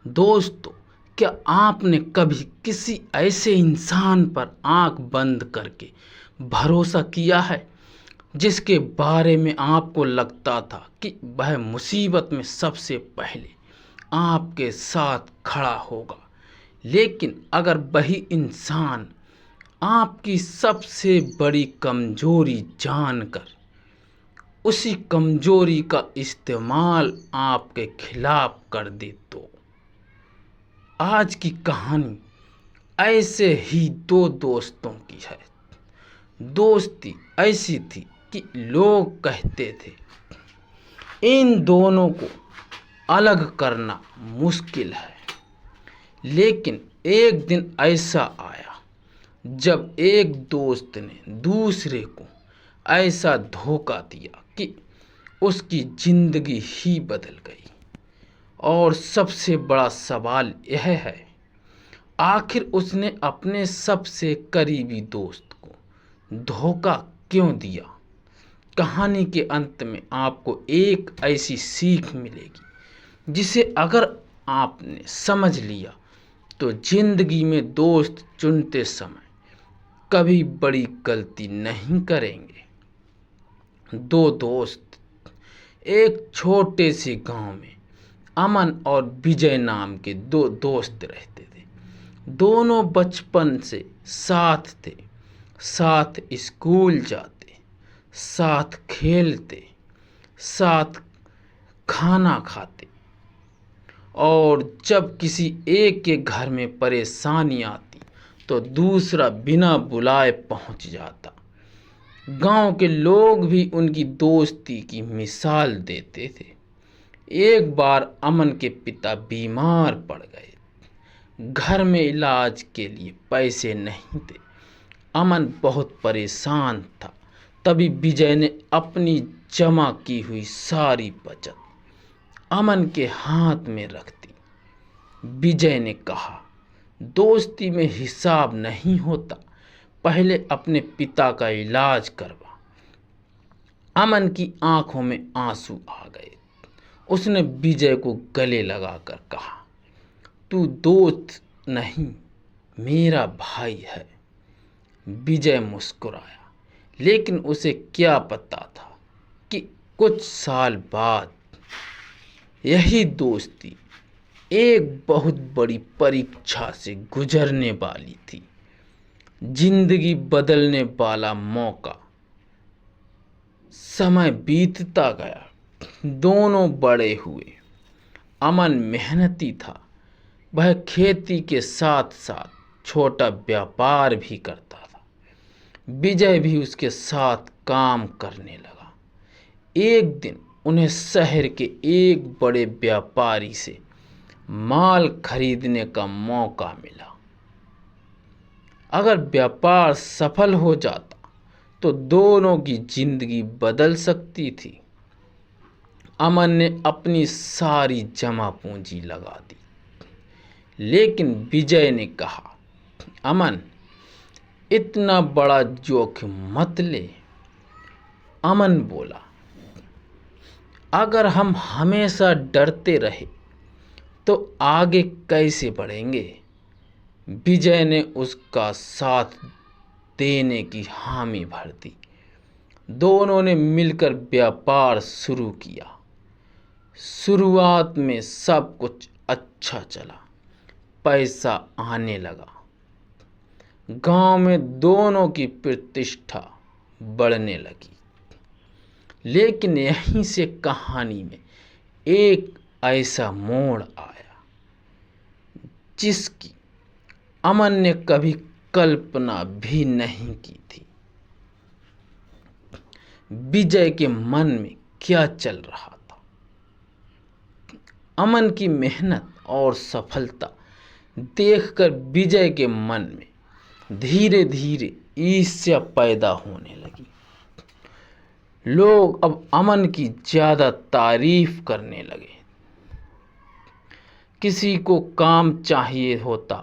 दोस्तों, क्या आपने कभी किसी ऐसे इंसान पर आंख बंद करके भरोसा किया है जिसके बारे में आपको लगता था कि वह मुसीबत में सबसे पहले आपके साथ खड़ा होगा, लेकिन अगर वही इंसान आपकी सबसे बड़ी कमजोरी जानकर उसी कमजोरी का इस्तेमाल आपके खिलाफ कर दे तो? आज की कहानी ऐसे ही दो दोस्तों की है। दोस्ती ऐसी थी कि लोग कहते थे इन दोनों को अलग करना मुश्किल है, लेकिन एक दिन ऐसा आया जब एक दोस्त ने दूसरे को ऐसा धोखा दिया कि उसकी जिंदगी ही बदल गई। और सबसे बड़ा सवाल यह है, आखिर उसने अपने सबसे करीबी दोस्त को धोखा क्यों दिया? कहानी के अंत में आपको एक ऐसी सीख मिलेगी जिसे अगर आपने समझ लिया तो जिंदगी में दोस्त चुनते समय कभी बड़ी गलती नहीं करेंगे। दो दोस्त एक छोटे से गांव में अमन और विजय नाम के दो दोस्त रहते थे। दोनों बचपन से साथ थे, साथ स्कूल जाते, साथ खेलते, साथ खाना खाते, और जब किसी एक के घर में परेशानी आती तो दूसरा बिना बुलाए पहुंच जाता। गांव के लोग भी उनकी दोस्ती की मिसाल देते थे। एक बार अमन के पिता बीमार पड़ गए। घर में इलाज के लिए पैसे नहीं थे। अमन बहुत परेशान था। तभी विजय ने अपनी जमा की हुई सारी बचत अमन के हाथ में रख दी। विजय ने कहा, दोस्ती में हिसाब नहीं होता, पहले अपने पिता का इलाज करवा। अमन की आंखों में आंसू आ गए। उसने विजय को गले लगाकर कहा, तू दोस्त नहीं, मेरा भाई है। विजय मुस्कुराया, लेकिन उसे क्या पता था कि कुछ साल बाद यही दोस्ती एक बहुत बड़ी परीक्षा से गुजरने वाली थी। जिंदगी बदलने वाला मौका। समय बीतता गया, दोनों बड़े हुए। अमन मेहनती था। वह खेती के साथ साथ छोटा व्यापार भी करता था। विजय भी उसके साथ काम करने लगा। एक दिन उन्हें शहर के एक बड़े व्यापारी से माल खरीदने का मौका मिला। अगर व्यापार सफल हो जाता तो दोनों की जिंदगी बदल सकती थी। अमन ने अपनी सारी जमा पूंजी लगा दी, लेकिन विजय ने कहा, अमन, इतना बड़ा जोखिम मत ले। अमन बोला, अगर हम हमेशा डरते रहे तो आगे कैसे बढ़ेंगे? विजय ने उसका साथ देने की हामी भर दी। दोनों ने मिलकर व्यापार शुरू किया। शुरुआत में सब कुछ अच्छा चला, पैसा आने लगा। गांव में दोनों की प्रतिष्ठा बढ़ने लगी। लेकिन यहीं से कहानी में एक ऐसा मोड़ आया जिसकी अमन ने कभी कल्पना भी नहीं की थी। विजय के मन में क्या चल रहा था? अमन की मेहनत और सफलता देखकर विजय के मन में धीरे धीरे ईर्ष्या पैदा होने लगी। लोग अब अमन की ज्यादा तारीफ करने लगे। किसी को काम चाहिए होता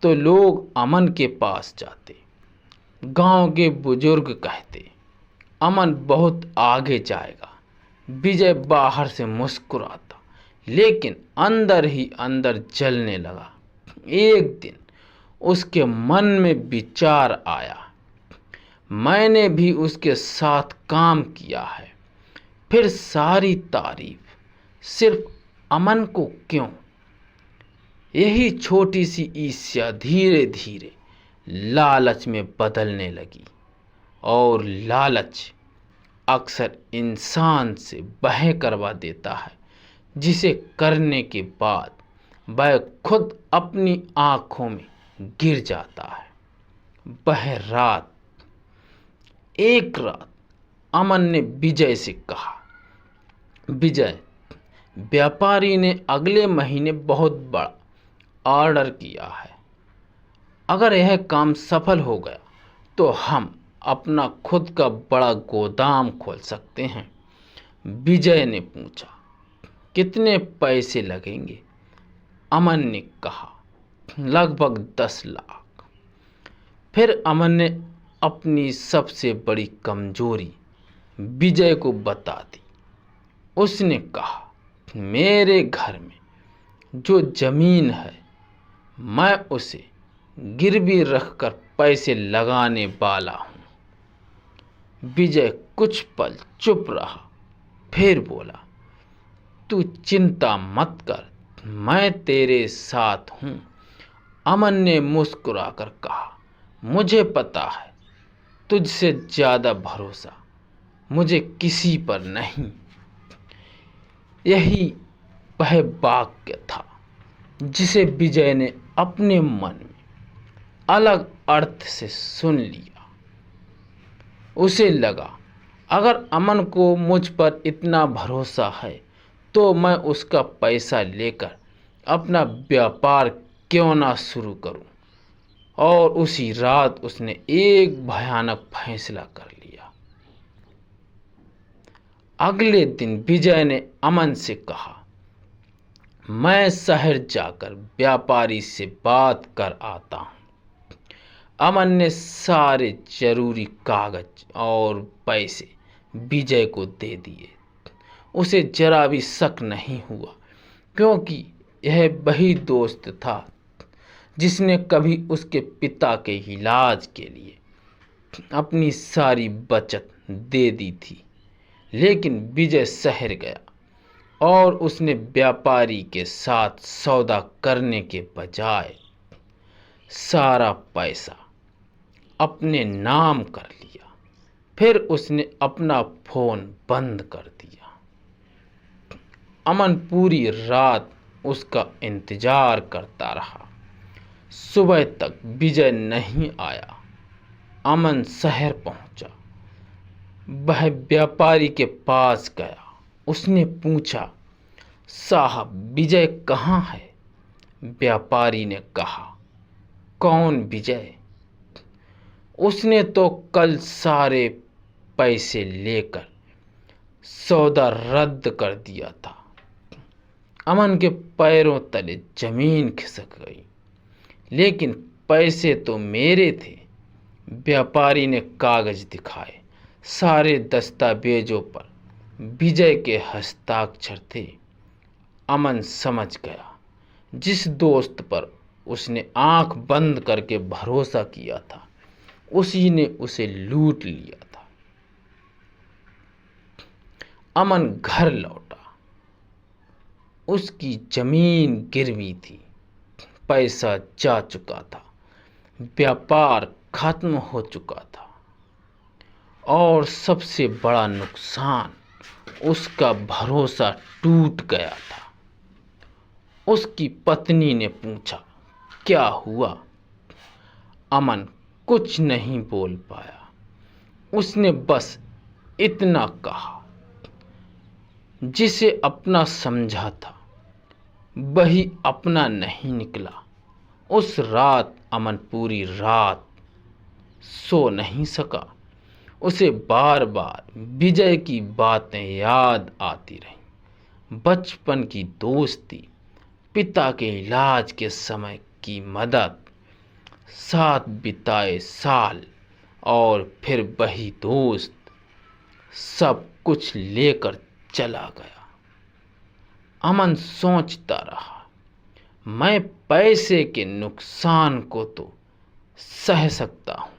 तो लोग अमन के पास जाते। गांव के बुजुर्ग कहते, अमन बहुत आगे जाएगा। विजय बाहर से मुस्कुराता, लेकिन अंदर ही अंदर जलने लगा। एक दिन उसके मन में विचार आया, मैंने भी उसके साथ काम किया है, फिर सारी तारीफ सिर्फ अमन को क्यों। यही छोटी सी ईर्ष्या धीरे धीरे लालच में बदलने लगी, और लालच अक्सर इंसान से वह करवा देता है जिसे करने के बाद वह खुद अपनी आंखों में गिर जाता है। वह रात, एक रात अमन ने विजय से कहा, विजय, व्यापारी ने अगले महीने बहुत बड़ा ऑर्डर किया है। अगर यह काम सफल हो गया तो हम अपना खुद का बड़ा गोदाम खोल सकते हैं। विजय ने पूछा, कितने पैसे लगेंगे? अमन ने कहा, लगभग 10 लाख। फिर अमन ने अपनी सबसे बड़ी कमजोरी विजय को बता दी। उसने कहा, मेरे घर में जो जमीन है मैं उसे गिरवी रखकर पैसे लगाने वाला हूं। विजय कुछ पल चुप रहा, फिर बोला, तू चिंता मत कर, मैं तेरे साथ हूं। अमन ने मुस्कुराकर कहा, मुझे पता है तुझसे ज्यादा भरोसा मुझे किसी पर नहीं। यही वह वाक्य था जिसे विजय ने अपने मन में अलग अर्थ से सुन लिया। उसे लगा, अगर अमन को मुझ पर इतना भरोसा है तो मैं उसका पैसा लेकर अपना व्यापार क्यों ना शुरू करूं। और उसी रात उसने एक भयानक फैसला कर लिया। अगले दिन विजय ने अमन से कहा, मैं शहर जाकर व्यापारी से बात कर आता हूं। अमन ने सारे जरूरी कागज और पैसे विजय को दे दिए। उसे जरा भी शक नहीं हुआ, क्योंकि यह वही दोस्त था जिसने कभी उसके पिता के इलाज के लिए अपनी सारी बचत दे दी थी। लेकिन विजय शहर गया और उसने व्यापारी के साथ सौदा करने के बजाय सारा पैसा अपने नाम कर लिया। फिर उसने अपना फोन बंद कर दिया। अमन पूरी रात उसका इंतजार करता रहा। सुबह तक विजय नहीं आया। अमन शहर पहुंचा। वह व्यापारी के पास गया। उसने पूछा, साहब विजय कहाँ है? व्यापारी ने कहा, कौन विजय? उसने तो कल सारे पैसे लेकर सौदा रद्द कर दिया था। अमन के पैरों तले जमीन खिसक गई। लेकिन पैसे तो मेरे थे। व्यापारी ने कागज दिखाए। सारे दस्तावेजों पर विजय के हस्ताक्षर थे। अमन समझ गया, जिस दोस्त पर उसने आंख बंद करके भरोसा किया था उसी ने उसे लूट लिया था। अमन घर लौटा। उसकी जमीन गिरवी थी, पैसा जा चुका था, व्यापार खत्म हो चुका था, और सबसे बड़ा नुकसान, उसका भरोसा टूट गया था। उसकी पत्नी ने पूछा, क्या हुआ? अमन कुछ नहीं बोल पाया। उसने बस इतना कहा, जिसे अपना समझा था वही अपना नहीं निकला। उस रात अमन पूरी रात सो नहीं सका। उसे बार बार विजय की बातें याद आती रहीं। बचपन की दोस्ती, पिता के इलाज के समय की मदद, साथ बिताए साल, और फिर वही दोस्त सब कुछ लेकर चला गया। अमन सोचता रहा, मैं पैसे के नुकसान को तो सह सकता हूँ,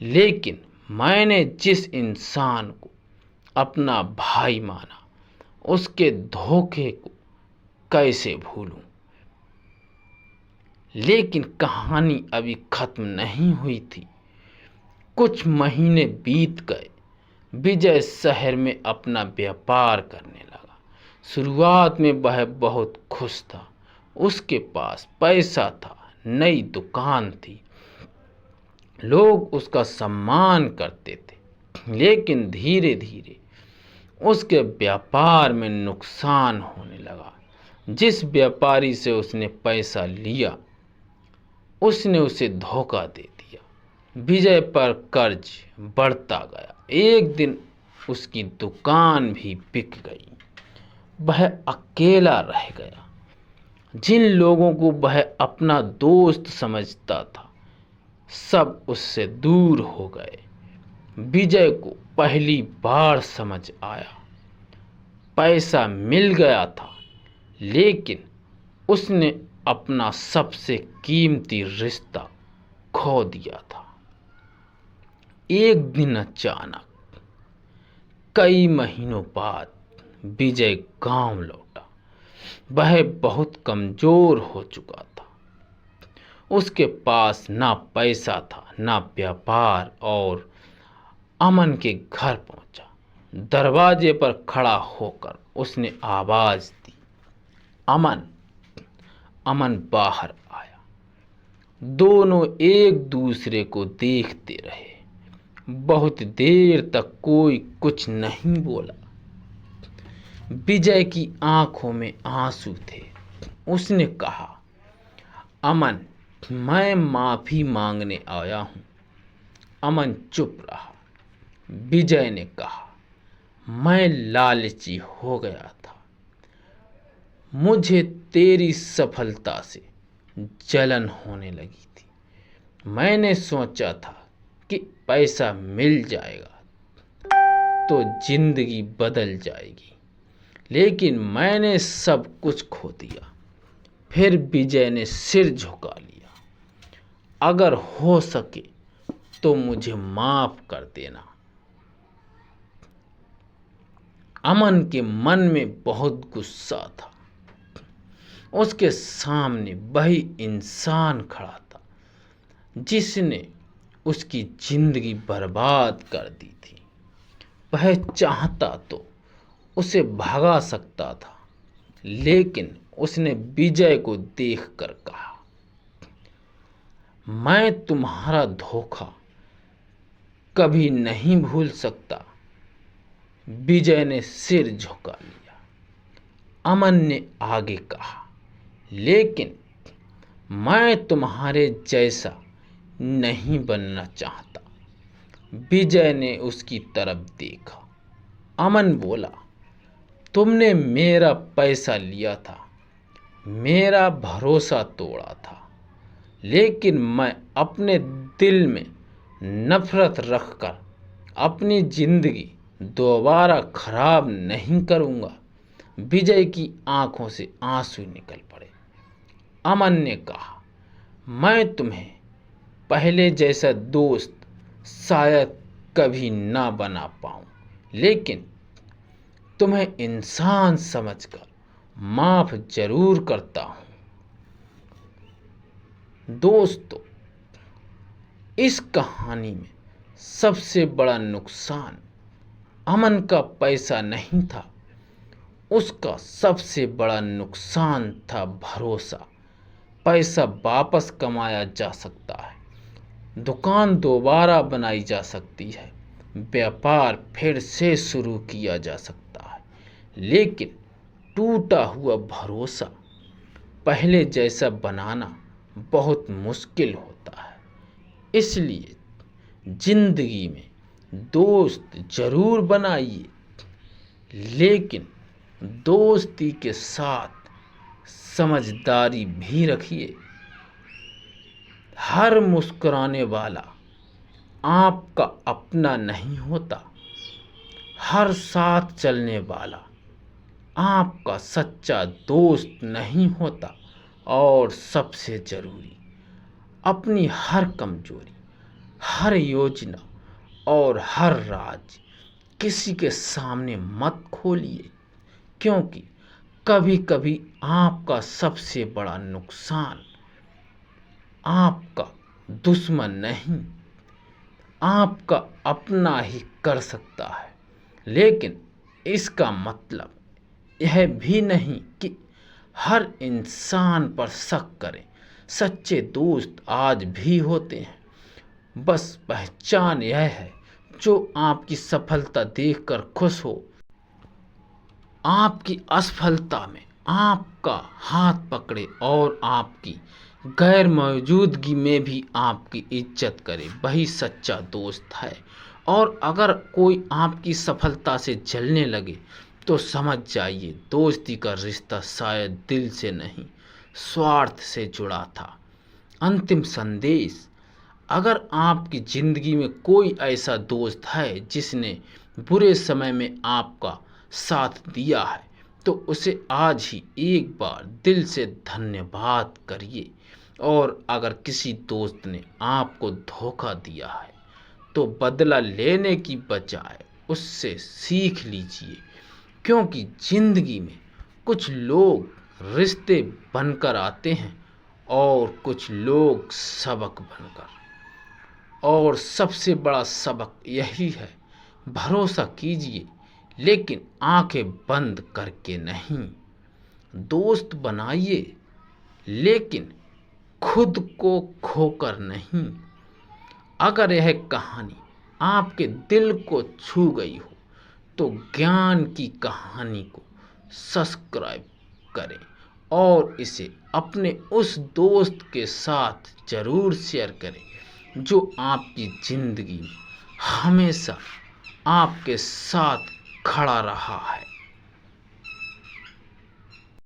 लेकिन मैंने जिस इंसान को अपना भाई माना, उसके धोखे को कैसे भूलूं। लेकिन कहानी अभी खत्म नहीं हुई थी। कुछ महीने बीत गए। विजय शहर में अपना व्यापार करने लगा। शुरुआत में वह बहुत खुश था। उसके पास पैसा था, नई दुकान थी, लोग उसका सम्मान करते थे। लेकिन धीरे धीरे उसके व्यापार में नुकसान होने लगा। जिस व्यापारी से उसने पैसा लिया, उसने उसे धोखा दे दिया। विजय पर कर्ज बढ़ता गया। एक दिन उसकी दुकान भी बिक गई। वह अकेला रह गया। जिन लोगों को वह अपना दोस्त समझता था, सब उससे दूर हो गए। विजय को पहली बार समझ आया, पैसा मिल गया था, लेकिन उसने अपना सबसे कीमती रिश्ता खो दिया था। एक दिन अचानक, कई महीनों बाद विजय गांव लौटा। वह बहुत कमजोर हो चुका था। उसके पास ना पैसा था, ना व्यापार। और अमन के घर पहुंचा। दरवाजे पर खड़ा होकर उसने आवाज दी, अमन। अमन बाहर आया। दोनों एक दूसरे को देखते रहे। बहुत देर तक कोई कुछ नहीं बोला। विजय की आंखों में आंसू थे। उसने कहा, अमन, मैं माफी मांगने आया हूं। अमन चुप रहा। विजय ने कहा, मैं लालची हो गया था। मुझे तेरी सफलता से जलन होने लगी थी। मैंने सोचा था कि पैसा मिल जाएगा तो जिंदगी बदल जाएगी, लेकिन मैंने सब कुछ खो दिया। फिर विजय ने सिर झुका लिया। अगर हो सके तो मुझे माफ कर देना। अमन के मन में बहुत गुस्सा था। उसके सामने वही इंसान खड़ा था जिसने उसकी जिंदगी बर्बाद कर दी थी। वह चाहता तो उसे भगा सकता था, लेकिन उसने विजय को देखकर कहा, मैं तुम्हारा धोखा कभी नहीं भूल सकता। विजय ने सिर झुका लिया। अमन ने आगे कहा, लेकिन मैं तुम्हारे जैसा नहीं बनना चाहता। विजय ने उसकी तरफ देखा। अमन बोला, तुमने मेरा पैसा लिया था, मेरा भरोसा तोड़ा था, लेकिन मैं अपने दिल में नफरत रखकर अपनी जिंदगी दोबारा खराब नहीं करूंगा। विजय की आंखों से आंसू निकल पड़े। अमन ने कहा, मैं तुम्हें पहले जैसा दोस्त शायद कभी ना बना पाऊं, लेकिन तुम्हें इंसान समझकर माफ जरूर करता हूं। दोस्तों, इस कहानी में सबसे बड़ा नुकसान अमन का पैसा नहीं था, उसका सबसे बड़ा नुकसान था भरोसा। पैसा वापस कमाया जा सकता है, दुकान दोबारा बनाई जा सकती है, व्यापार फिर से शुरू किया जा सकता है, लेकिन टूटा हुआ भरोसा पहले जैसा बनाना बहुत मुश्किल होता है। इसलिए जिंदगी में दोस्त जरूर बनाइए, लेकिन दोस्ती के साथ समझदारी भी रखिए। हर मुस्कुराने वाला आपका अपना नहीं होता। हर साथ चलने वाला आपका सच्चा दोस्त नहीं होता। और सबसे ज़रूरी, अपनी हर कमजोरी, हर योजना और हर राज किसी के सामने मत खोलिए, क्योंकि कभी कभी आपका सबसे बड़ा नुकसान आपका दुश्मन नहीं, आपका अपना ही कर सकता है। लेकिन इसका मतलब यह भी नहीं कि हर इंसान पर शक करें। सच्चे दोस्त आज भी होते हैं, बस पहचान यह है जो आपकी सफलता देखकर खुश हो, आपकी असफलता में आपका हाथ पकड़े और आपकी गैर मौजूदगी में भी आपकी इज्जत करे, वही सच्चा दोस्त है। और अगर कोई आपकी सफलता से जलने लगे तो समझ जाइए दोस्ती का रिश्ता शायद दिल से नहीं, स्वार्थ से जुड़ा था। अंतिम संदेश, अगर आपकी ज़िंदगी में कोई ऐसा दोस्त है जिसने बुरे समय में आपका साथ दिया है, तो उसे आज ही एक बार दिल से धन्यवाद करिए। और अगर किसी दोस्त ने आपको धोखा दिया है तो बदला लेने की बजाय उससे सीख लीजिए, क्योंकि ज़िंदगी में कुछ लोग रिश्ते बनकर आते हैं और कुछ लोग सबक बनकर। और सबसे बड़ा सबक यही है, भरोसा कीजिए लेकिन आंखें बंद करके नहीं। दोस्त बनाइए लेकिन खुद को खोकर नहीं। अगर यह कहानी आपके दिल को छू गई हो तो ज्ञान की कहानी को सब्सक्राइब करें और इसे अपने उस दोस्त के साथ ज़रूर शेयर करें जो आपकी ज़िंदगी में हमेशा आपके साथ खड़ा रहा है।